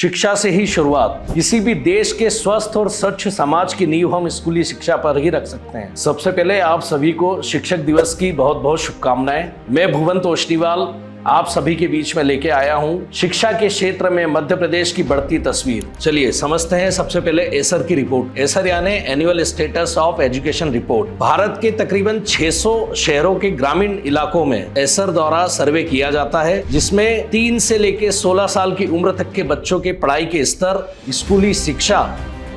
शिक्षा से ही शुरुआत। किसी भी देश के स्वस्थ और स्वच्छ समाज की नींव हम स्कूली शिक्षा पर ही रख सकते हैं। सबसे पहले आप सभी को शिक्षक दिवस की बहुत बहुत शुभकामनाएं। मैं भुवन तोष्णीवाल आप सभी के बीच में लेके आया हूं शिक्षा के क्षेत्र में मध्य प्रदेश की बढ़ती तस्वीर। चलिए समझते हैं सबसे पहले एसर की रिपोर्ट। एसर यानी annual status of education report. Bharat के तकरीबन 600 शहरों के ग्रामीण इलाकों में एसर द्वारा सर्वे किया जाता है, जिसमें 3 से लेकर 16 साल की उम्र तक के बच्चों के पढ़ाई के स्तर, स्कूली शिक्षा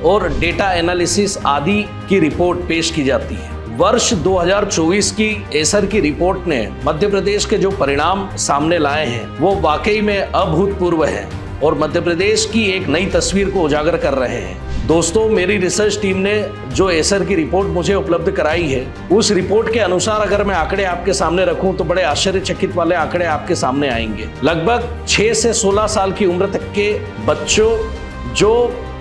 और डेटा एनालिसिस आदि की रिपोर्ट पेश की जाती है। वर्ष 2024 की एसर की रिपोर्ट ने मध्य प्रदेश के जो परिणाम सामने लाए हैं वो वाकई में अभूतपूर्व है और मध्य प्रदेश की एक नई तस्वीर को उजागर कर रहे हैं। दोस्तों, मेरी रिसर्च टीम ने जो एसर की रिपोर्ट मुझे उपलब्ध कराई है, उस रिपोर्ट के अनुसार अगर मैं आंकड़े आपके सामने रखूं तो बड़े आश्चर्यचकित वाले आंकड़े आपके सामने आएंगे। लगभग 6 से 16 साल की उम्र तक के बच्चों जो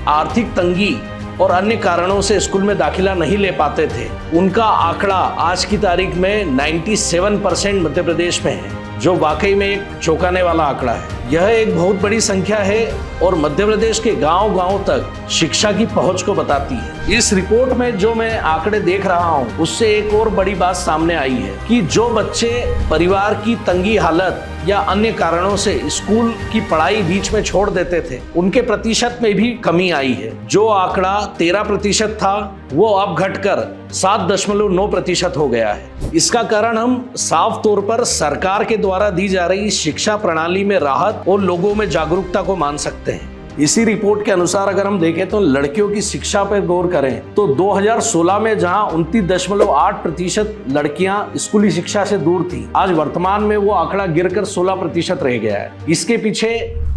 आर्थिक तंगी और अन्य कारणों से स्कूल में दाखिला नहीं ले पाते थे, उनका आंकड़ा आज की तारीख में 97% मध्य प्रदेश में है, जो वाकई में एक चौंकाने वाला आंकड़ा है। यह एक बहुत बड़ी संख्या है और मध्य प्रदेश के गांव-गांव तक शिक्षा की पहुंच को बताती है। इस रिपोर्ट में जो मैं आंकड़े देख रहा हूं, उससे एक और बड़ी बात सामने आई है कि जो बच्चे परिवार की तंगी हालत या अन्य कारणों से स्कूल की पढ़ाई बीच में छोड़ देते थे, उनके प्रतिशत में भी कमी आई है। जो आंकड़ा 13% था वो अब घटकर 7.9% हो गया है। इसका कारण हम साफ तौर पर सरकार के द्वारा दी जा रही शिक्षा प्रणाली में राहत और लोगों में जागरूकता को मान सकते हैं। इसी रिपोर्ट के अनुसार अगर हम देखें तो लड़कियों की शिक्षा पर गौर करें तो 2016 में जहां 29.8% लड़कियां स्कूली शिक्षा से दूर थी, आज वर्तमान में वो आंकड़ा गिरकर 16% रह गया है। इसके पीछे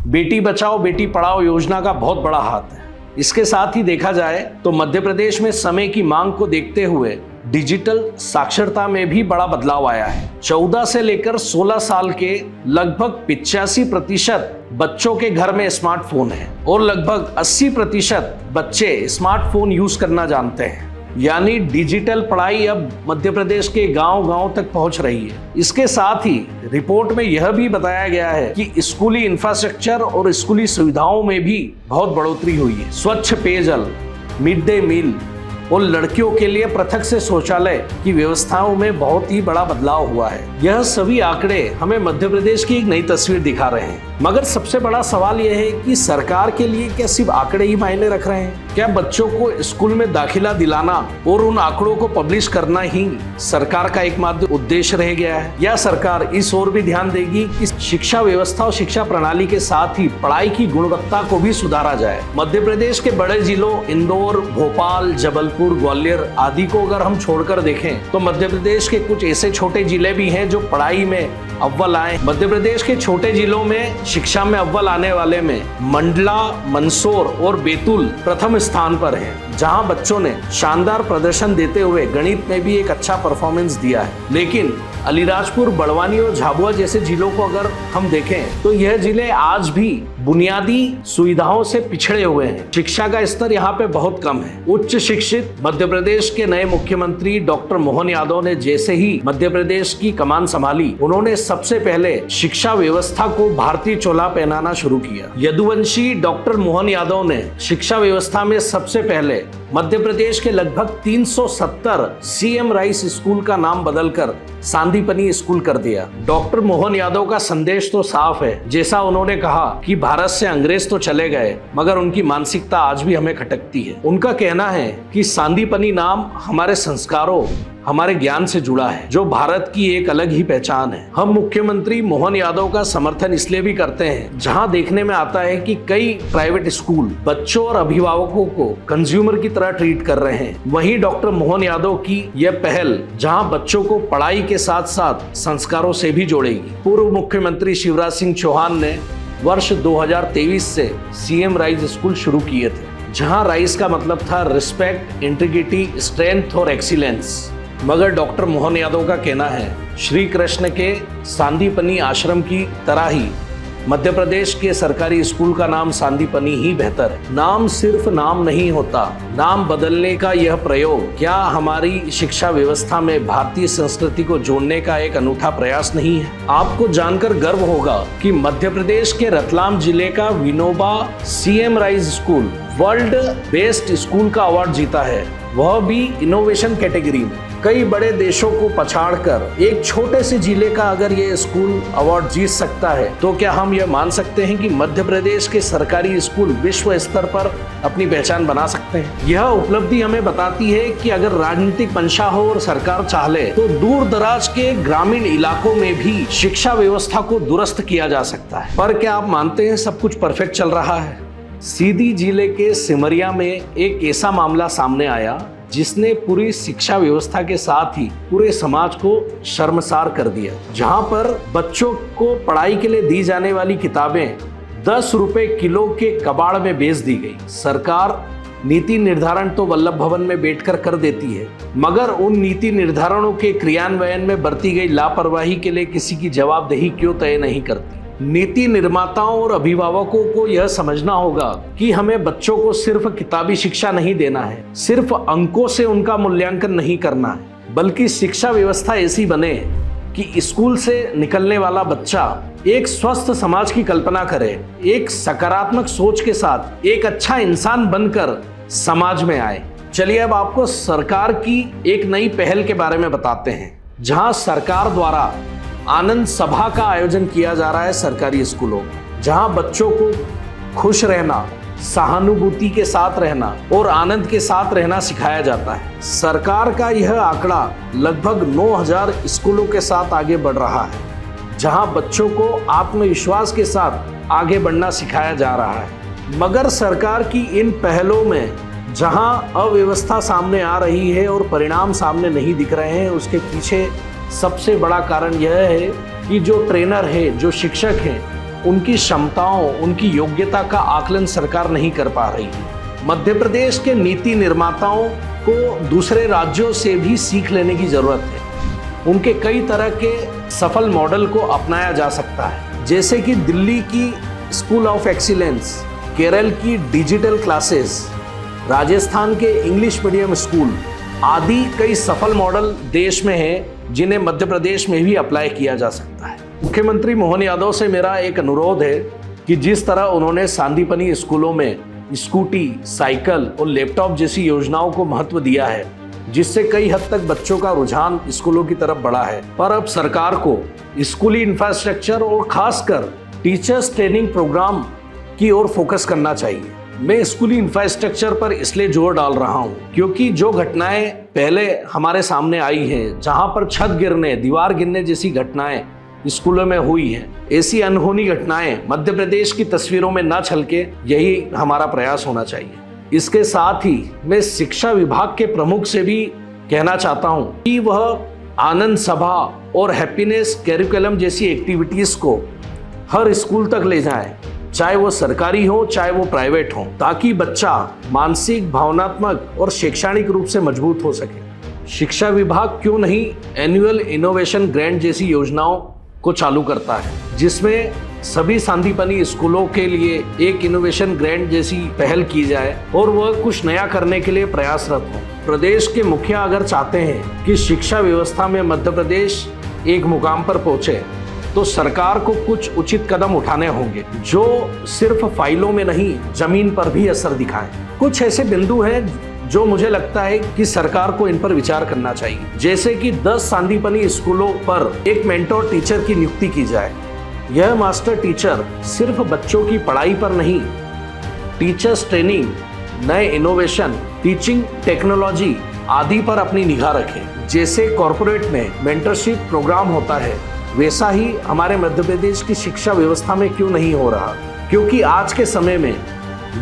बेटी बचाओ बेटी पढ़ाओ योजना का बहुत बड़ा हाथ है। इसके साथ ही देखा जाए तो मध्य प्रदेश में समय की मांग को देखते हुए डिजिटल साक्षरता में भी बड़ा बदलाव आया है। 14 से लेकर 16 साल के लगभग 85% बच्चों के घर में स्मार्टफोन है और लगभग 80% बच्चे स्मार्टफोन यूज करना जानते हैं। यानी डिजिटल पढ़ाई अब मध्य प्रदेश के गांव-गांव तक पहुंच रही है। इसके साथ ही रिपोर्ट में यह भी बताया गया है कि स्कूली इंफ्रास्ट्रक्चर और स्कूली सुविधाओं में भी बहुत बढ़ोतरी हुई है। स्वच्छ पेयजल, मिड डे मील और लड़कियों के लिए पृथक से शौचालय की व्यवस्थाओं में बहुत ही बड़ा बदलाव हुआ है। यह सभी आंकड़े हमें मध्य प्रदेश की एक नई तस्वीर दिखा रहे हैं। मगर सबसे बड़ा सवाल यह है कि सरकार के लिए क्या सिर्फ आंकड़े ही मायने रख रहे हैं? क्या बच्चों को स्कूल में दाखिला दिलाना और उन आंकड़ों को पब्लिश करना ही सरकार का एकमात्र उद्देश्य रह गया है, या सरकार इस ओर भी ध्यान देगी कि शिक्षा व्यवस्था और शिक्षा प्रणाली के साथ ही पढ़ाई की गुणवत्ता को भी सुधारा जाए? मध्य प्रदेश के बड़े जिलों इंदौर, भोपाल, जबलपुर, ग्वालियर आदि को अगर हम छोड़कर देखें तो मध्य प्रदेश के कुछ ऐसे छोटे जिले भी हैं जो पढ़ाई में अव्वल आए। मध्य प्रदेश के छोटे जिलों में शिक्षा में अव्वल आने वाले में मंडला, मंदसौर और बैतूल प्रथम स्थान पर हैं, जहां बच्चों ने शानदार प्रदर्शन देते हुए गणित में भी एक अच्छा परफॉर्मेंस दिया है। लेकिन अलीराजपुर, बड़वानी और झाबुआ जैसे जिलों को अगर हम देखें तो यह जिले आज भी बुनियादी सुविधाओं से पिछड़े हुए हैं। शिक्षा का स्तर यहाँ पे बहुत कम है। उच्च शिक्षित मध्य प्रदेश के नए मुख्यमंत्री डॉक्टर मोहन यादव ने जैसे ही मध्य प्रदेश की कमान संभाली, उन्होंने सबसे पहले शिक्षा व्यवस्था को भारतीय चोला पहनाना शुरू किया। यदुवंशी डॉक्टर मोहन यादव ने शिक्षा व्यवस्था में सबसे पहले मध्य प्रदेश के लगभग 370 सीएम राइस स्कूल का नाम बदलकर सांदीपनी स्कूल कर दिया। डॉक्टर मोहन यादव का संदेश तो साफ है। जैसा उन्होंने कहा कि भारत से अंग्रेज तो चले गए मगर उनकी मानसिकता आज भी हमें खटकती है। उनका कहना है कि सांदीपनी नाम हमारे संस्कारों, हमारे ज्ञान से जुड़ा है, जो भारत की एक अलग ही पहचान है। हम मुख्यमंत्री मोहन यादव का समर्थन इसलिए भी करते हैं जहां देखने में आता है कि कई प्राइवेट स्कूल बच्चों और अभिभावकों को कंज्यूमर की तरह ट्रीट कर रहे हैं। वहीं डॉक्टर मोहन यादव की यह पहल जहां बच्चों को पढ़ाई के साथ साथ संस्कारों से भी जोड़ेगी। पूर्व मुख्यमंत्री शिवराज सिंह चौहान ने वर्ष 2023 से सीएम राइस स्कूल शुरू किए थे, जहां राइस का मतलब था रिस्पेक्ट, इंटीग्रिटी, स्ट्रेंथ और एक्सीलेंस। मगर डॉक्टर मोहन यादव का कहना है श्री कृष्ण के सांदीपनी आश्रम की तरह ही मध्य प्रदेश के सरकारी स्कूल का नाम सांदीपनी ही बेहतर है। नाम सिर्फ नाम नहीं होता, नाम बदलने का यह प्रयोग क्या हमारी शिक्षा व्यवस्था में भारतीय संस्कृति को जोड़ने का एक अनूठा प्रयास नहीं है? आपको जानकर गर्व होगा कि मध्य प्रदेश के रतलाम जिले का Vinoba CM rise school world best school का अवार्ड जीता है, वह भी इनोवेशन कैटेगरी में। कई बड़े देशों को पछाड़कर एक छोटे से जिले का अगर ये स्कूल अवार्ड जीत सकता है तो क्या हम यह मान सकते हैं कि मध्य प्रदेश के सरकारी स्कूल विश्व स्तर पर अपनी पहचान बना सकते हैं? यह उपलब्धि हमें बताती है कि अगर राजनीतिक मंशा हो और सरकार चाहे तो दूर दराज के ग्रामीण इलाकों में भी शिक्षा व्यवस्था को दुरुस्त किया जा सकता है। पर क्या आप मानते हैं सब कुछ परफेक्ट चल रहा है? सीधी जिले के सिमरिया में एक ऐसा मामला सामने आया जिसने पूरी शिक्षा व्यवस्था के साथ ही पूरे समाज को शर्मसार कर दिया। जहां पर बच्चों को पढ़ाई के लिए दी जाने वाली किताबें 10 रुपए किलो के कबाड़ में बेच दी गई। सरकार नीति निर्धारण तो वल्लभ भवन में बैठकर कर देती है, मगर उन नीति निर्धारणों के क्रियान्वयन में बरती गई लापरवाही के लिए किसी की जवाबदेही क्यों तय नहीं करती? नीति निर्माताओं और अभिभावकों को यह समझना होगा कि हमें बच्चों को सिर्फ किताबी शिक्षा नहीं देना है, सिर्फ अंकों से उनका मूल्यांकन नहीं करना है, बल्कि शिक्षा व्यवस्था ऐसी बने कि स्कूल से निकलने वाला बच्चा एक स्वस्थ समाज की कल्पना करे, एक सकारात्मक सोच के साथ एक अच्छा इंसान बनकर समाज में आए। चलिए अब आपको सरकार की एक नई पहल के बारे में बताते हैं, जहां सरकार द्वारा आनंद सभा का आयोजन किया जा रहा है सरकारी स्कूलों में, जहां बच्चों को खुश रहना, सहानुभूति के साथ रहना और आनंद के साथ रहना सिखाया जाता है। सरकार का यह आंकड़ा लगभग 9000 स्कूलों के साथ आगे बढ़ रहा है, जहां बच्चों को आत्मविश्वास के साथ आगे बढ़ना सिखाया जा रहा है। मगर सरकार की इन पहलों में जहां अव्यवस्था सामने आ रही है और परिणाम सामने नहीं दिख रहे हैं, उसके पीछे सबसे बड़ा कारण यह है कि जो ट्रेनर है, जो शिक्षक हैं, उनकी क्षमताओं, उनकी योग्यता का आकलन सरकार नहीं कर पा रही है। मध्य प्रदेश के नीति निर्माताओं को दूसरे राज्यों से भी सीख लेने की जरूरत है। उनके कई तरह के सफल मॉडल को अपनाया जा सकता है, जैसे कि दिल्ली की स्कूल ऑफ एक्सीलेंस, केरल की डिजिटल क्लासेस, राजस्थान के इंग्लिश मीडियम स्कूल आदि कई सफल मॉडल देश में हैं जिन्हें मध्य प्रदेश में भी अप्लाई किया जा सकता है। मुख्यमंत्री मोहन यादव से मेरा एक अनुरोध है कि जिस तरह उन्होंने सांदीपनी स्कूलों में स्कूटी, साइकिल और लैपटॉप जैसी योजनाओं को महत्व दिया है, जिससे कई हद तक बच्चों का रुझान स्कूलों की तरफ बढ़ा है, पर अब सरकार को स्कूली इंफ्रास्ट्रक्चर और खासकर टीचर्स ट्रेनिंग प्रोग्राम की ओर फोकस करना चाहिए। मैं स्कूली इंफ्रास्ट्रक्चर पर इसलिए जोर डाल रहा हूं क्योंकि जो घटनाएं पहले हमारे सामने आई हैं, जहां पर छत गिरने, दीवार गिरने जैसी घटनाएं स्कूलों में हुई हैं, ऐसी अनहोनी घटनाएं मध्य प्रदेश की तस्वीरों में न छलके, यही हमारा प्रयास होना चाहिए। इसके साथ ही मैं शिक्षा विभाग के प्रमुख से भी कहना चाहता हूं कि वह आनंद सभा और हैप्पीनेस कैरिकुलम जैसी एक्टिविटीज को हर स्कूल तक ले जाएं, चाहे वो सरकारी हो चाहे वो प्राइवेट हो, ताकि बच्चा मानसिक, भावनात्मक और शैक्षणिक रूप से मजबूत हो सके। शिक्षा विभाग क्यों नहीं एनुअल इनोवेशन ग्रांट जैसी योजनाओं को चालू करता है, जिसमें सभी सांदीपनी स्कूलों के लिए एक इनोवेशन ग्रांट जैसी पहल की जाए और वह कुछ नया करने के लिए प्रयासरत हो। प्रदेश के मुखिया अगर चाहते हैं कि शिक्षा व्यवस्था में मध्य प्रदेश एक मुकाम पर पहुंचे, तो सरकार को कुछ उचित कदम उठाने होंगे जो सिर्फ फाइलों में नहीं, जमीन पर भी असर दिखाएं। कुछ ऐसे बिंदु हैं जो मुझे लगता है कि सरकार को इन पर विचार करना चाहिए, जैसे कि 10 सांदीपनी स्कूलों पर एक मेंटोर टीचर की नियुक्ति की जाए। यह मास्टर टीचर सिर्फ बच्चों की पढ़ाई पर नहीं, टीचर्स ट्रेनिंग, नए इनोवेशन, टीचिंग टेक्नोलॉजी आदि पर अपनी निगाह रखें। जैसे कॉर्पोरेट में मेंटरशिप प्रोग्राम होता है, वैसा ही हमारे मध्य प्रदेश की शिक्षा व्यवस्था में क्यों नहीं हो रहा? क्योंकि आज के समय में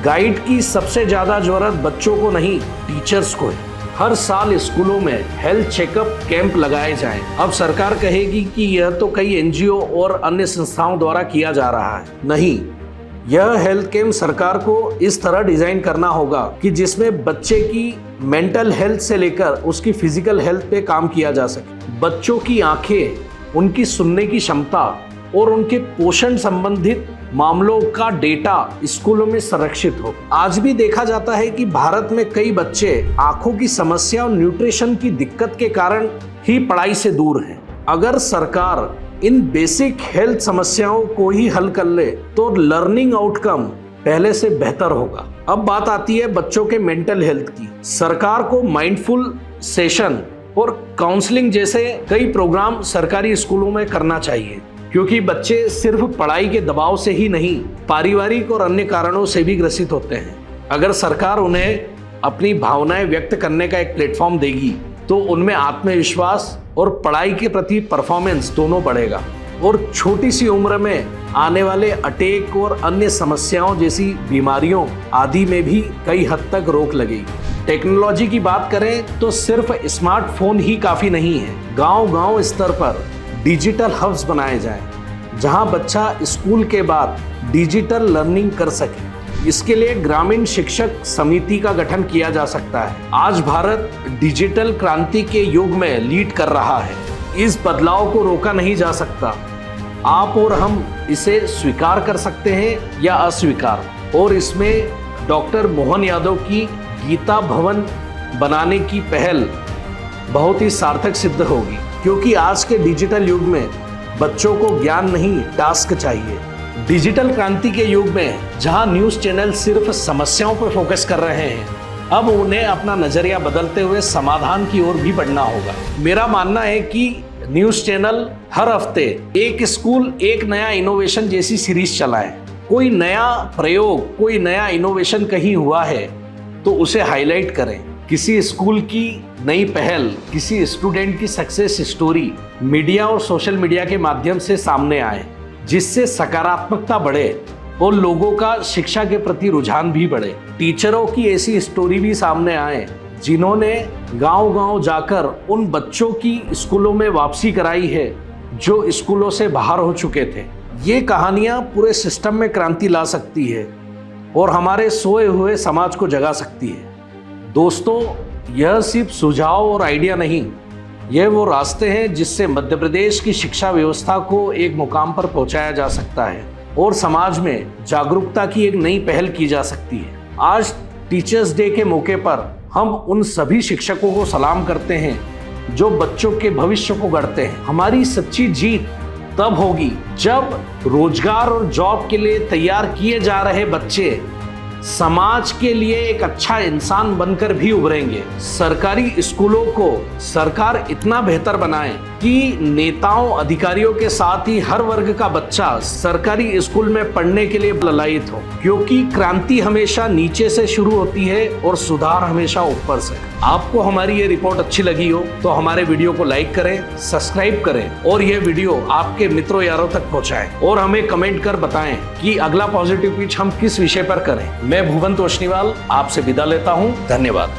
गाइड की सबसे ज्यादा जरूरत बच्चों को नहीं, टीचर्स को है। हर साल स्कूलों में हेल्थ चेकअप कैंप लगाए जाएं। अब सरकार कहेगी कि यह तो कई एनजीओ और अन्य संस्थाओं द्वारा किया जा रहा है। नहीं, यह हेल्थ कैंप सरकार को इस तरह डिजाइन करना होगा कि जिसमें बच्चे की मेंटल हेल्थ से लेकर उसकी फिजिकल हेल्थ पे काम किया जा सके। बच्चों की आंखें, उनकी सुनने की क्षमता और उनके पोषण संबंधित मामलों का डेटा स्कूलों में संरक्षित हो। आज भी देखा जाता है कि भारत में कई बच्चे आंखों की समस्या और न्यूट्रिशन की दिक्कत के कारण ही पढ़ाई से दूर हैं। अगर सरकार इन बेसिक हेल्थ समस्याओं को ही हल कर ले तो लर्निंग आउटकम पहले से बेहतर होगा। अब बात आती है बच्चों के मेंटल हेल्थ की। सरकार को माइंडफुल सेशन और काउंसलिंग जैसे कई प्रोग्राम सरकारी स्कूलों में करना चाहिए, क्योंकि बच्चे सिर्फ पढ़ाई के दबाव से ही नहीं, पारिवारिक और अन्य कारणों से भी ग्रसित होते हैं। अगर सरकार उन्हें अपनी भावनाएं व्यक्त करने का एक प्लेटफॉर्म देगी तो उनमें आत्मविश्वास और पढ़ाई के प्रति परफॉर्मेंस दोनों बढ़ेगा और छोटी सी उम्र में आने वाले अटैक और अन्य समस्याओं जैसी बीमारियों आदि में भी कई हद तक रोक लगेगी। टेक्नोलॉजी की बात करें तो सिर्फ स्मार्टफोन ही काफ़ी नहीं है। गांव-गांव स्तर पर डिजिटल हब्स बनाए जाएं, जहां बच्चा स्कूल के बाद डिजिटल लर्निंग कर सके। इसके लिए ग्रामीण शिक्षक समिति का गठन किया जा सकता है। आज भारत डिजिटल क्रांति के युग में लीड कर रहा है। इस बदलाव को रोका नहीं जा सकता। आप और हम इसे स्वीकार कर सकते हैं या अस्वीकार, और इसमें डॉक्टर मोहन यादव की गीता भवन बनाने की पहल बहुत ही सार्थक सिद्ध होगी, क्योंकि आज के डिजिटल युग में बच्चों को ज्ञान नहीं, टास्क चाहिए। डिजिटल क्रांति के युग में जहां न्यूज़ चैनल सिर्फ समस्याओं पर फोकस कर रहे हैं, अब उन्हें अपना नजरिया बदलते हुए समाधान की ओर भी बढ़ना होगा। मेरा मानना है कि न्यूज़ चैनल हर हफ्ते एक स्कूल एक नया इनोवेशन जैसी सीरीज चलाएं। कोई नया प्रयोग, कोई नया इनोवेशन कहीं हुआ है तो उसे हाईलाइट करें। किसी स्कूल की नई पहल, किसी स्टूडेंट की सक्सेस स्टोरी मीडिया और सोशल मीडिया के माध्यम से सामने आए, जिससे सकारात्मकता बढ़े और लोगों का शिक्षा के प्रति रुझान भी बढ़े। टीचरों की ऐसी स्टोरी भी सामने आए जिन्होंने गांव-गांव जाकर उन बच्चों की स्कूलों में वापसी कराई है जो स्कूलों से बाहर हो चुके थे। ये कहानियां पूरे सिस्टम में क्रांति ला सकती है और हमारे सोए हुए समाज को जगा सकती है। दोस्तों, यह सिर्फ सुझाव और आइडिया नहीं, यह वो रास्ते हैं जिससे मध्य प्रदेश की शिक्षा व्यवस्था को एक मुकाम पर पहुंचाया जा सकता है और समाज में जागरूकता की एक नई पहल की जा सकती है। आज टीचर्स डे के मौके पर हम उन सभी शिक्षकों को सलाम करते हैं जो बच्चों के भविष्य को गढ़ते हैं। हमारी सच्ची जीत तब होगी जब रोजगार और जॉब के लिए तैयार किए जा रहे बच्चे समाज के लिए एक अच्छा इंसान बनकर भी उभरेंगे। सरकारी स्कूलों को सरकार इतना बेहतर बनाए कि नेताओं, अधिकारियों के साथ ही हर वर्ग का बच्चा सरकारी स्कूल में पढ़ने के लिए ललायित हो, क्योंकि क्रांति हमेशा नीचे से शुरू होती है और सुधार हमेशा ऊपर से। आपको हमारी ये रिपोर्ट अच्छी लगी हो तो हमारे वीडियो को लाइक करें, सब्सक्राइब करें और ये वीडियो आपके मित्रों यारों तक पहुंचाएं और हमें कमेंट कर बताएं कि अगला पॉजिटिव पिच हम किस विषय पर करें। मैं भुवन तोष्णीवाल आपसे विदा लेता हूं। धन्यवाद।